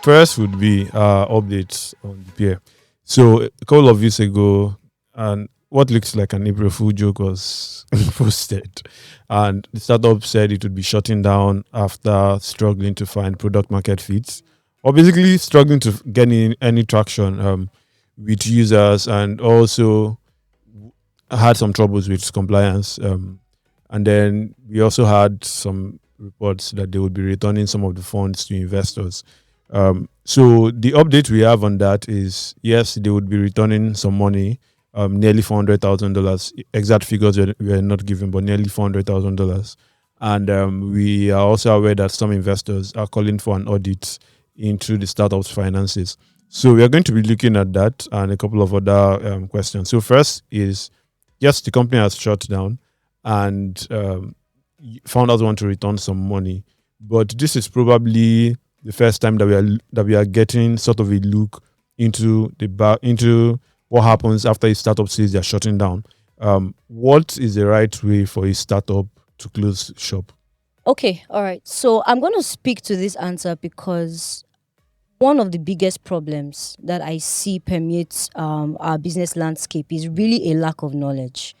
First would be updates on the peer. So a couple of years ago, and what looks like an April Fool joke was posted, and the startup said it would be shutting down after struggling to find product market fits, or basically struggling to get any traction with users, and also had some troubles with compliance. And then we also had some reports that they would be returning some of the funds to investors. So the update we have on that is, yes, they would be returning some money, nearly $400,000. Exact figures were not given, but nearly $400,000. And we are also aware that some investors are calling for an audit into the startup's finances. So we are going to be looking at that and a couple of other questions. So first is, yes, the company has shut down, and founders want to return some money, but this is probably the first time that we are getting sort of a look into into what happens after a startup says they're shutting down. What is the right way for a startup to close shop? Okay, all right. So I'm going to speak to this answer because one of the biggest problems that I see permeates our business landscape is really a lack of knowledge.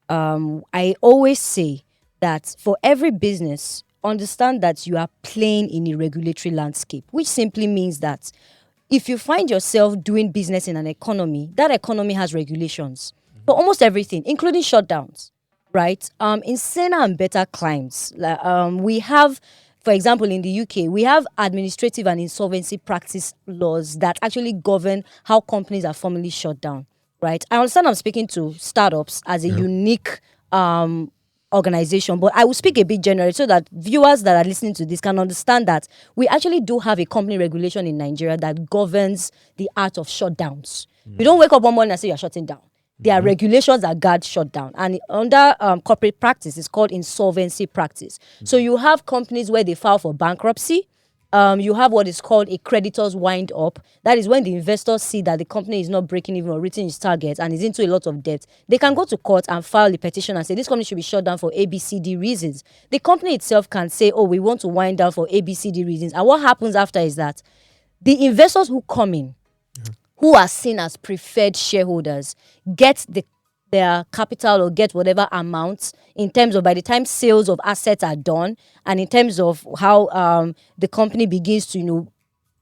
I always say that for every business, understand that you are playing in a regulatory landscape, which simply means that if you find yourself doing business in an economy, that economy has regulations for almost everything, including shutdowns, right? In saner and better climes, we have, for example, in the UK, we have administrative and insolvency practice laws that actually govern how companies are formally shut down, right? I understand I'm speaking to startups as a unique organization, but I will speak a bit generally so that viewers that are listening to this can understand that we actually do have a company regulation in Nigeria that governs the art of shutdowns. You don't wake up one morning and say you're shutting down. There are regulations that guard shutdown, and under corporate practice, it's called insolvency practice. So you have companies where they file for bankruptcy. You have what is called a creditor's wind up. That is when the investors see that the company is not breaking even or reaching its targets and is into a lot of debt. They can go to court and file a petition and say this company should be shut down for ABCD reasons. The company itself can say, oh, we want to wind down for ABCD reasons. And what happens after is that the investors who come in, who are seen as preferred shareholders, get their capital or get whatever amounts in terms of by the time sales of assets are done and in terms of how the company begins to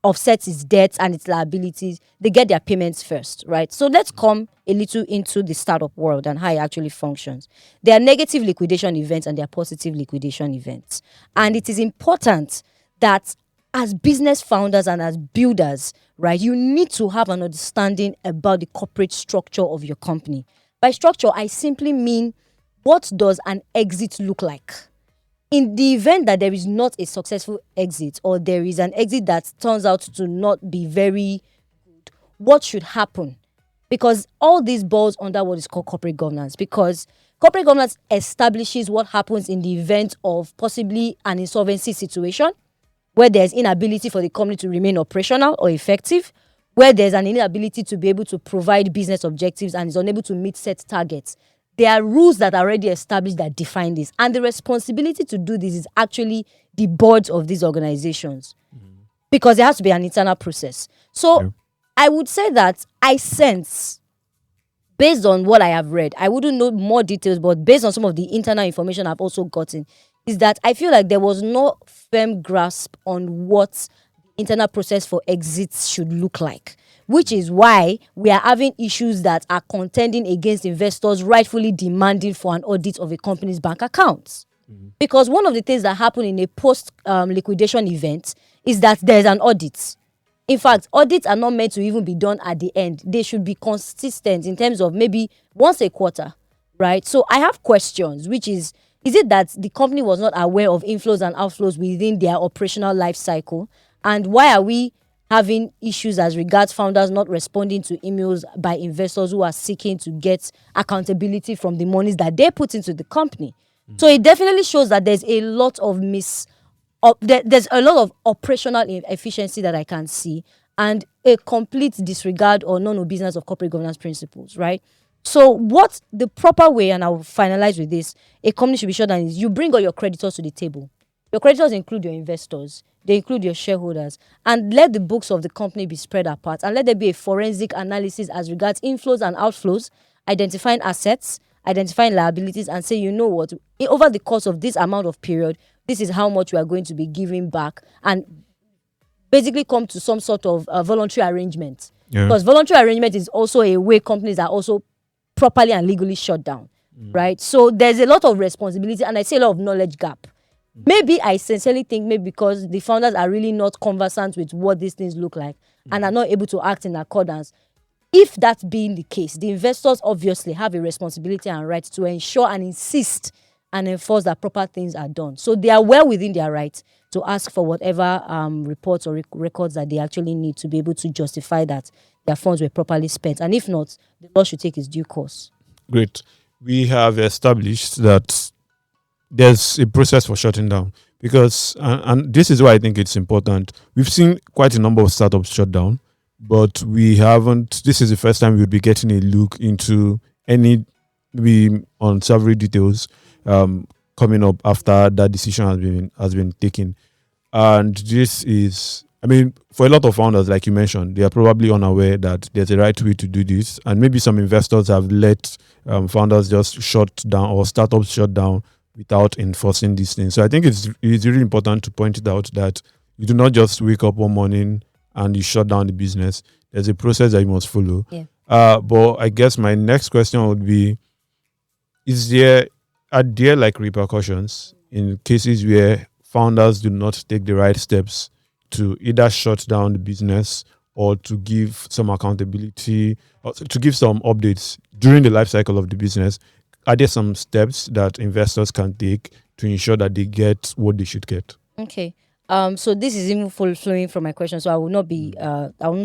offset its debts and its liabilities, they get their payments first, right? So let's come a little into the startup world and how it actually functions. There are negative liquidation events and there are positive liquidation events. And it is important that as business founders and as builders, right, you need to have an understanding about the corporate structure of your company. By structure, I simply mean, what does an exit look like? In the event that there is not a successful exit or there is an exit that turns out to not be very good, what should happen? Because all this balls under what is called corporate governance, because corporate governance establishes what happens in the event of possibly an insolvency situation, where there's inability for the company to remain operational or effective, where there's an inability to be able to provide business objectives and is unable to meet set targets. There are rules that are already established that define this. And the responsibility to do this is actually the boards of these organizations. Because there has to be an internal process. So I would say that I sense, based on what I have read, I wouldn't know more details, but based on some of the internal information I've also gotten, is that I feel like there was no firm grasp on what the internal process for exits should look like, which is why we are having issues that are contending against investors rightfully demanding for an audit of a company's bank accounts. Because one of the things that happen in a post-liquidation event is that there's an audit. In fact, audits are not meant to even be done at the end. They should be consistent in terms of maybe once a quarter, right? So I have questions, which is it that the company was not aware of inflows and outflows within their operational life cycle? And why are we having issues as regards founders not responding to emails by investors who are seeking to get accountability from the monies that they put into the company? So it definitely shows that there's a lot of there's a lot of operational inefficiency that I can see, and a complete disregard or non-obedience of corporate governance principles, right? So what the proper way, and I'll finalize with this, a company should be shut down is you bring all your creditors to the table. Your creditors include your investors, they include your shareholders, and let the books of the company be spread apart, and let there be a forensic analysis as regards inflows and outflows, identifying assets, identifying liabilities, and say, you know what, over the course of this amount of period, this is how much we are going to be giving back, and basically come to some sort of voluntary arrangement. Yeah. Because voluntary arrangement is also a way companies are also properly and legally shut down, right? So there's a lot of responsibility, and I see a lot of knowledge gap. Maybe I sincerely think maybe because the founders are really not conversant with what these things look like and are not able to act in accordance. If that being the case, the investors obviously have a responsibility and right to ensure and insist and enforce that proper things are done. So they are well within their right to ask for whatever reports or records that they actually need to be able to justify that their funds were properly spent. And if not, the law should take its due course. Great. We have established that there's a process for shutting down because, and this is why I think it's important. We've seen quite a number of startups shut down, but we haven't. This is the first time we'll be getting a look into any maybe unsavory details coming up after that decision has been taken. And this is, I mean, for a lot of founders, like you mentioned, they are probably unaware that there's a right way to do this, and maybe some investors have let founders just shut down or startups shut down without enforcing these things. So I think it's really important to point it out that you do not just wake up one morning and you shut down the business. There's a process that you must follow. Yeah. But I guess my next question would be, are there like repercussions in cases where founders do not take the right steps to either shut down the business or to give some accountability or to give some updates during the life cycle of the business? Are there some steps that investors can take to ensure that they get what they should get? Okay. So this is even flowing from my question, so I will not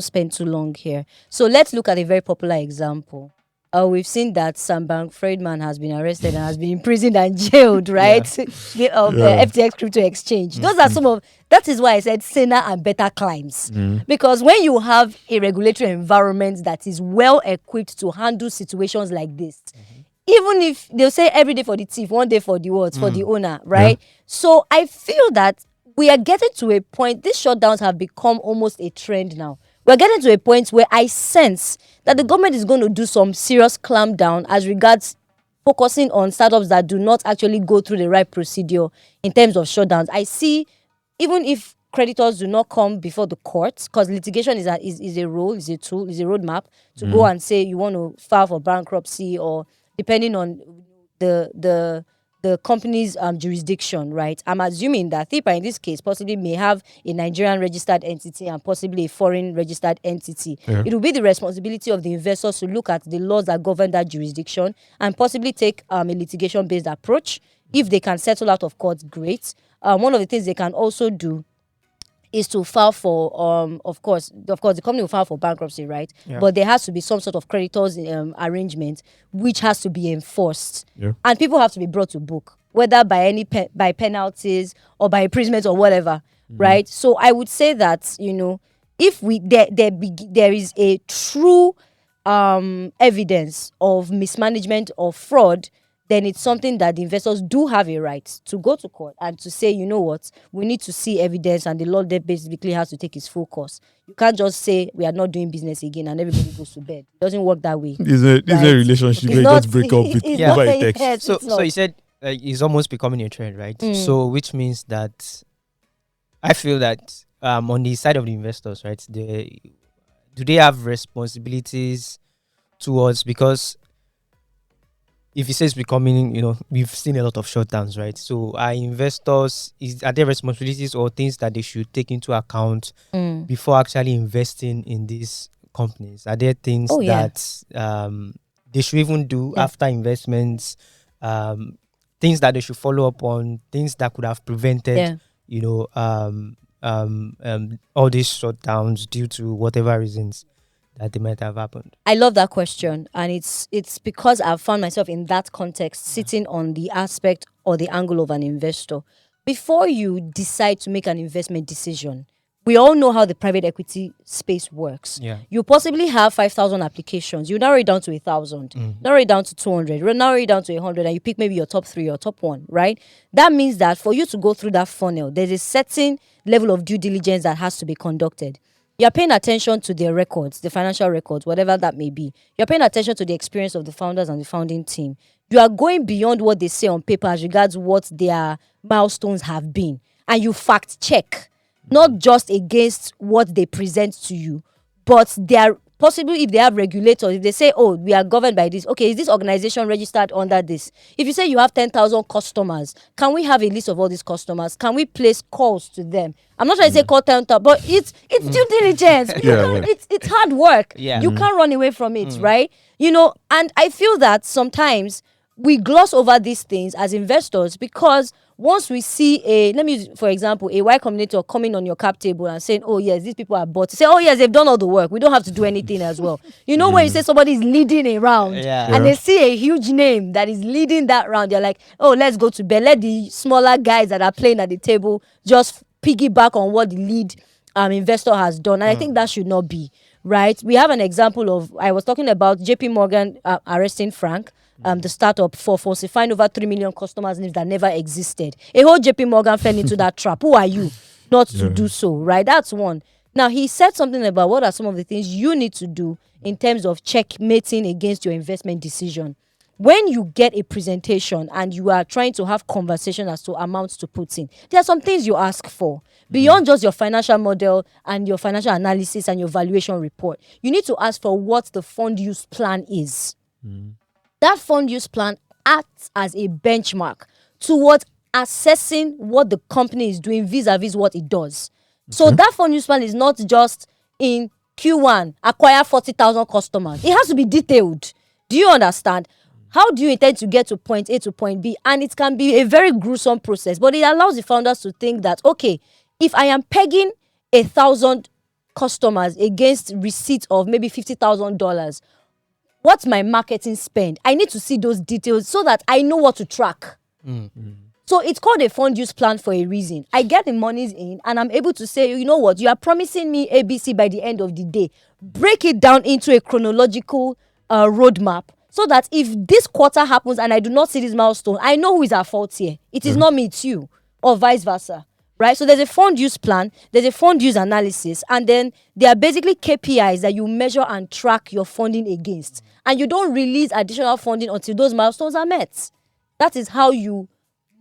spend too long here. So let's look at a very popular example. We've seen that Sam Bankman-Fried has been arrested and has been imprisoned and jailed, right? FTX Crypto Exchange. Those are that is why I said saner and better climes. Because when you have a regulatory environment that is well equipped to handle situations like this, even if they'll say every day for the thief, one day for the what, for the owner, right? Yeah. So I feel that we are getting to a point, these shutdowns have become almost a trend now. We're getting to a point where I sense that the government is going to do some serious clamp down as regards focusing on startups that do not actually go through the right procedure in terms of shutdowns. I see, even if creditors do not come before the courts, because litigation is a role, is a tool, is a roadmap to go and say you want to file for bankruptcy, or depending on the company's jurisdiction, right? I'm assuming that THIPA in this case possibly may have a Nigerian registered entity and possibly a foreign registered entity. Yeah. It will be the responsibility of the investors to look at the laws that govern that jurisdiction and possibly take a litigation-based approach. If they can settle out of court, great. One of the things they can also do is to file for, of course, the company will file for bankruptcy, right? Yeah. But there has to be some sort of creditors arrangement which has to be enforced, and people have to be brought to book, whether by by penalties or by imprisonment or whatever, right? So I would say that if there is a true evidence of mismanagement or fraud, then it's something that the investors do have a right to go to court and to say, you know what, we need to see evidence, and the law basically has to take its full course. You can't just say we are not doing business again and everybody goes to bed. It doesn't work that way. It's a relationship where you just break up with over a text. So you said it's almost becoming a trend, right? So which means that I feel that on the side of the investors, right, do they have responsibilities towards, because if it says becoming, we've seen a lot of shutdowns, right? So are investors, are there responsibilities or things that they should take into account before actually investing in these companies? Are there things that they should even do after investments, things that they should follow up on, things that could have prevented, all these shutdowns due to whatever reasons that they might have happened? I love that question, and it's because I've found myself in that context, sitting on the aspect or the angle of an investor. Before you decide to make an investment decision, we all know how the private equity space works. Yeah. You possibly have 5,000 applications. You narrow it down to 1,000, narrow it down to 200, narrow it down to 100, and you pick maybe your top 3 or top 1, right? That means that for you to go through that funnel, there's a certain level of due diligence that has to be conducted. You're paying attention to their records, the financial records, whatever that may be. You're paying attention to the experience of the founders and the founding team. You are going beyond what they say on paper as regards what their milestones have been. And you fact check, not just against what they present to you, but they are possibly, if they have regulators, if they say, oh, we are governed by this, okay, is this organization registered under this? If you say you have 10,000 customers, can we have a list of all these customers? Can we place calls to them? I'm not trying to say call 10,000, but it's due diligence. It's hard work. Yeah. You can't run away from it, right? You know, and I feel that sometimes we gloss over these things as investors because once we see let me use, for example, a Y Combinator coming on your cap table and saying, oh yes, these people are bought. Say, oh yes, they've done all the work. We don't have to do anything as well. You know, when you say somebody is leading a round and they see a huge name that is leading that round, they're like, oh, let's go to bed. Let the smaller guys that are playing at the table just piggyback on what the lead investor has done. And I think that should not be, right? We have an example of, I was talking about JP Morgan arresting Frank. The startup for falsifying over 3 million customers' names that never existed. A whole JP Morgan fell into that trap. Who are you not to do so, right? That's one. Now, he said something about what are some of the things you need to do in terms of checkmating against your investment decision. When you get a presentation and you are trying to have conversation as to amounts to put in, there are some things you ask for. Beyond just your financial model and your financial analysis and your valuation report, you need to ask for what the fund use plan is. That fund use plan acts as a benchmark towards assessing what the company is doing vis-a-vis what it does. So that fund use plan is not just in Q1, acquire 40,000 customers. It has to be detailed. Do you understand? How do you intend to get to point A to point B? And it can be a very gruesome process, but it allows the founders to think that, okay, if I am pegging 1,000 customers against receipt of maybe $50,000, what's my marketing spend? I need to see those details so that I know what to track. So it's called a fund use plan for a reason. I get the monies in and I'm able to say, you know what, you are promising me ABC by the end of the day. Break it down into a chronological roadmap so that if this quarter happens and I do not see this milestone, I know who is at fault here. It is not me, it's you, or vice versa. Right? So there's a fund use plan, there's a fund use analysis, and then there are basically KPIs that you measure and track your funding against. And you don't release additional funding until those milestones are met. That is how you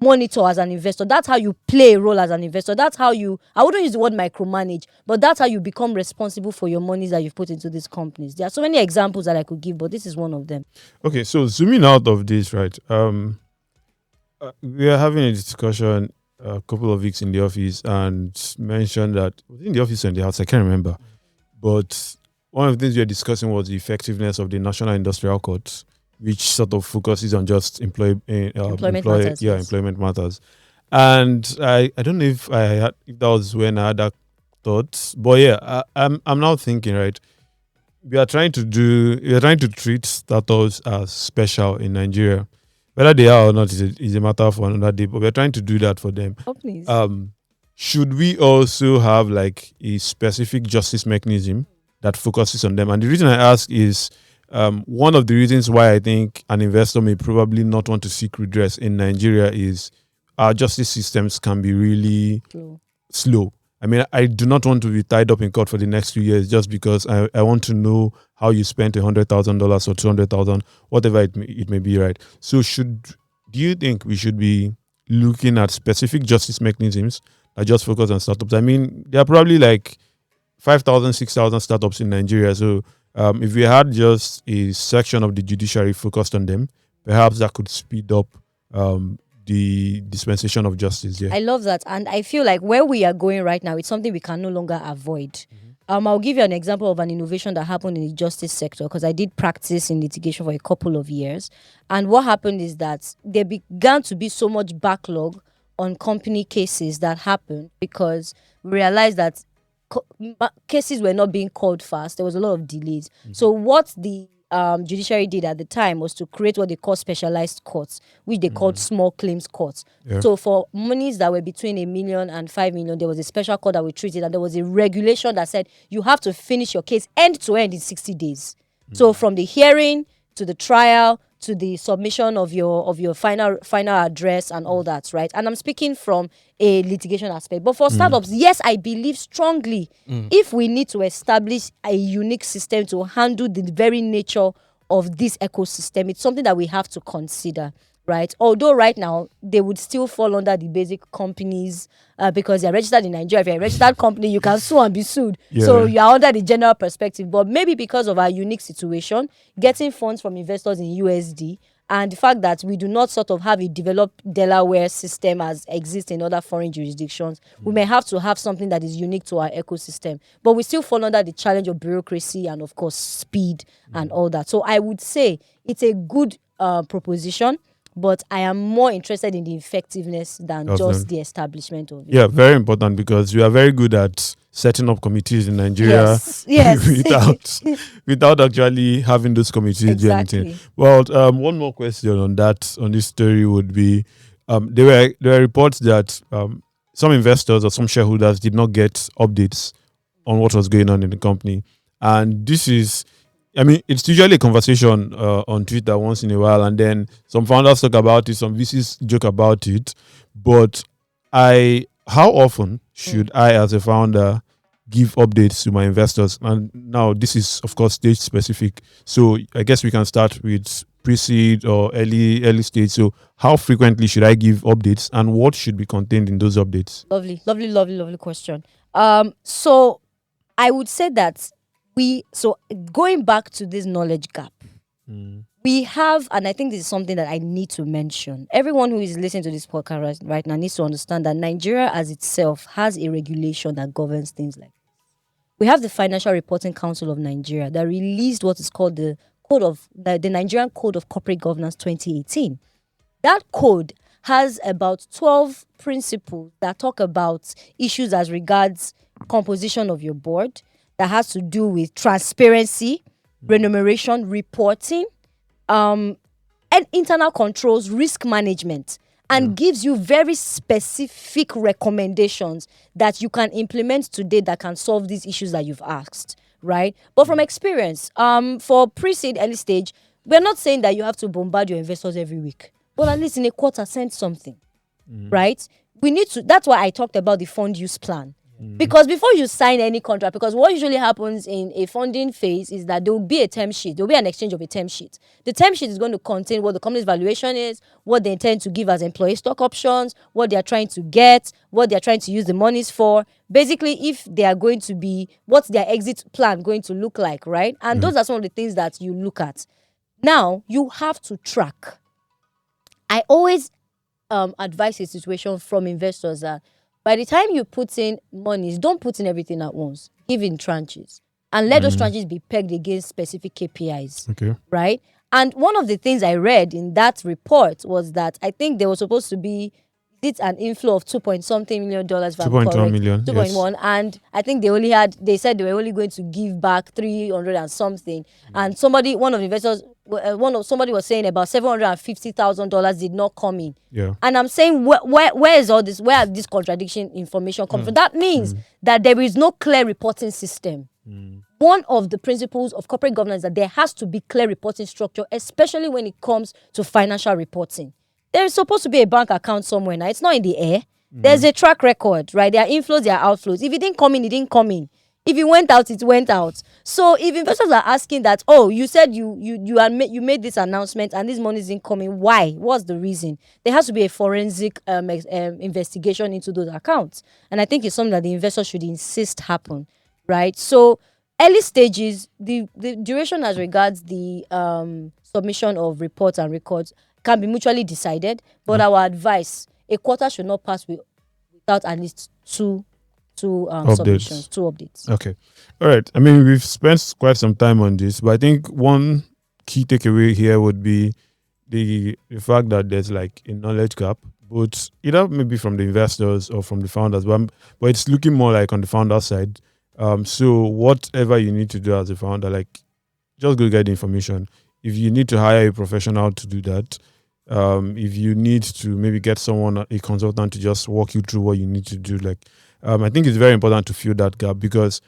monitor as an investor. That's how you play a role as an investor. That's how you, I wouldn't use the word micromanage, but that's how you become responsible for your monies that you've put into these companies. There are so many examples that I could give, but this is one of them. Okay, so zooming out of this, right? We are having a discussion a couple of weeks in the office and mentioned that in the office or in the house, I can't remember, but one of the things we were discussing was the effectiveness of the National Industrial Court, which sort of focuses on just employment matters. Yeah, employment matters. And I don't know if that was when I had that thought, but yeah, I'm now thinking, right? We are trying to treat startups as special in Nigeria. Whether they are or not is a matter for another day, but we're trying to do that for them. Oh, please. Should we also have like a specific justice mechanism that focuses on them? And the reason I ask is one of the reasons why I think an investor may probably not want to seek redress in Nigeria is our justice systems can be really slow. I mean, I do not want to be tied up in court for the next 2 years just because I want to know how you spent $100,000 or $200,000, whatever it may be, right? So do you think we should be looking at specific justice mechanisms that just focus on startups? I mean, there are probably like 5,000, 6,000 startups in Nigeria. So if we had just a section of the judiciary focused on them, perhaps that could speed up the dispensation of justice. Yeah. I love that. And I feel like where we are going right now, it's something we can no longer avoid. I'll give you an example of an innovation that happened in the justice sector because I did practice in litigation for a couple of years. And what happened is that there began to be so much backlog on company cases that happened because we realized that cases were not being called fast. There was a lot of delays. So what the judiciary did at the time was to create what they call specialized courts, which they called small claims courts. Yeah. So for monies that were between 1 million and 5 million, there was a special court that would treat it, and there was a regulation that said you have to finish your case end to end in 60 days. So from the hearing to the trial to the submission of your final address and all that, right? And I'm speaking from a litigation aspect. But for startups, yes, I believe strongly if we need to establish a unique system to handle the very nature of this ecosystem, it's something that we have to consider, right? Although right now they would still fall under the basic companies because they're registered in Nigeria. If you're a registered company, you can sue and be sued. Yeah. So you're under the general perspective. But maybe because of our unique situation, getting funds from investors in USD and the fact that we do not sort of have a developed Delaware system as exists in other foreign jurisdictions, we may have to have something that is unique to our ecosystem. But we still fall under the challenge of bureaucracy and, of course, speed and all that. So I would say it's a good proposition, but I am more interested in the effectiveness than just the establishment of it. Yeah, very important, because we are very good at setting up committees in Nigeria Yes. without actually having those committees do anything. Well, one more question on this story would be, there were reports that some investors or some shareholders did not get updates on what was going on in the company, and this is, I mean, it's usually a conversation on Twitter once in a while, and then some founders talk about it, some VCs joke about it. But how often should I, as a founder, give updates to my investors? And now this is, of course, stage specific. So I guess we can start with pre-seed or early stage. So how frequently should I give updates, and what should be contained in those updates? Lovely question. So I would say that going back to this knowledge gap, we have, and I think this is something that I need to mention. Everyone who is listening to this podcast right now needs to understand that Nigeria as itself has a regulation that governs things like this. We have the Financial Reporting Council of Nigeria that released what is called the Nigerian Code of Corporate Governance 2018. That code has about 12 principles that talk about issues as regards composition of your board, that has to do with transparency, remuneration, reporting, and internal controls, risk management, and gives you very specific recommendations that you can implement today that can solve these issues that you've asked, right? But from experience, for pre-seed early stage, we're not saying that you have to bombard your investors every week, but at least in a quarter, send something, right? We need to, that's why I talked about the fund use plan. Because before you sign any contract, because what usually happens in a funding phase is that there will be a term sheet. There will be an exchange of a term sheet. The term sheet is going to contain what the company's valuation is, what they intend to give as employee stock options, what they are trying to get, what they are trying to use the monies for. Basically, if they are going to be, what's their exit plan going to look like, right? And those are some of the things that you look at. Now, you have to track. I always advise a situation from investors that by the time you put in monies, don't put in everything at once. Give in tranches. And let those tranches be pegged against specific KPIs. Okay. Right? And one of the things I read in that report was that I think there was supposed to be an inflow of $2.something million. If I'm correct. 2.1 million. 2.1. Yes. And I think they said they were only going to give back 300 and something. And somebody was saying about $750,000 did not come in. Yeah. And I'm saying, where is all this? Where are this contradiction information coming from? That means that there is no clear reporting system. One of the principles of corporate governance is that there has to be clear reporting structure, especially when it comes to financial reporting. There is supposed to be a bank account somewhere now. It's not in the air. There's a track record, right? There are inflows, there are outflows. If it didn't come in, it didn't come in. If it went out, it went out. So if investors are asking that, oh, you said you made this announcement and this money isn't coming, why? What's the reason? There has to be a forensic investigation into those accounts. And I think it's something that the investors should insist happen, right? So early stages, the duration as regards the submission of reports and records can be mutually decided, but our advice, a quarter should not pass without at least two submissions, 2 updates. Okay. All right. I mean, we've spent quite some time on this, but I think one key takeaway here would be the fact that there's like a knowledge gap, but either maybe from the investors or from the founders, but it's looking more like on the founder side. So whatever you need to do as a founder, like just go get the information. If you need to hire a professional to do that, if you need to maybe get someone, a consultant, to just walk you through what you need to do, like, I think it's very important to fill that gap, because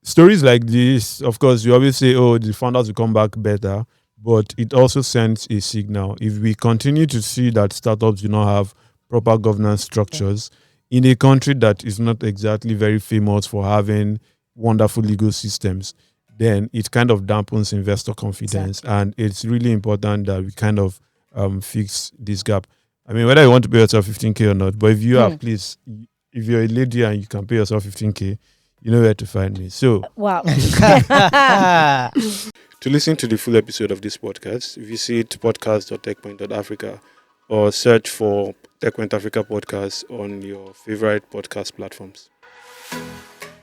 stories like this, of course, you always say, oh, the founders will come back better, but it also sends a signal. If we continue to see that startups do not have proper governance structures in a country that is not exactly very famous for having wonderful legal systems, then it kind of dampens investor confidence. And it's really important that we kind of fix this gap. I mean, whether you want to pay yourself 15K or not, but if you have, please, if you're a lady and you can pay yourself 15K, you know where to find me. So, Wow. to listen to the full episode of this podcast, visit podcast.techpoint.africa or search for Techpoint Africa Podcast on your favorite podcast platforms.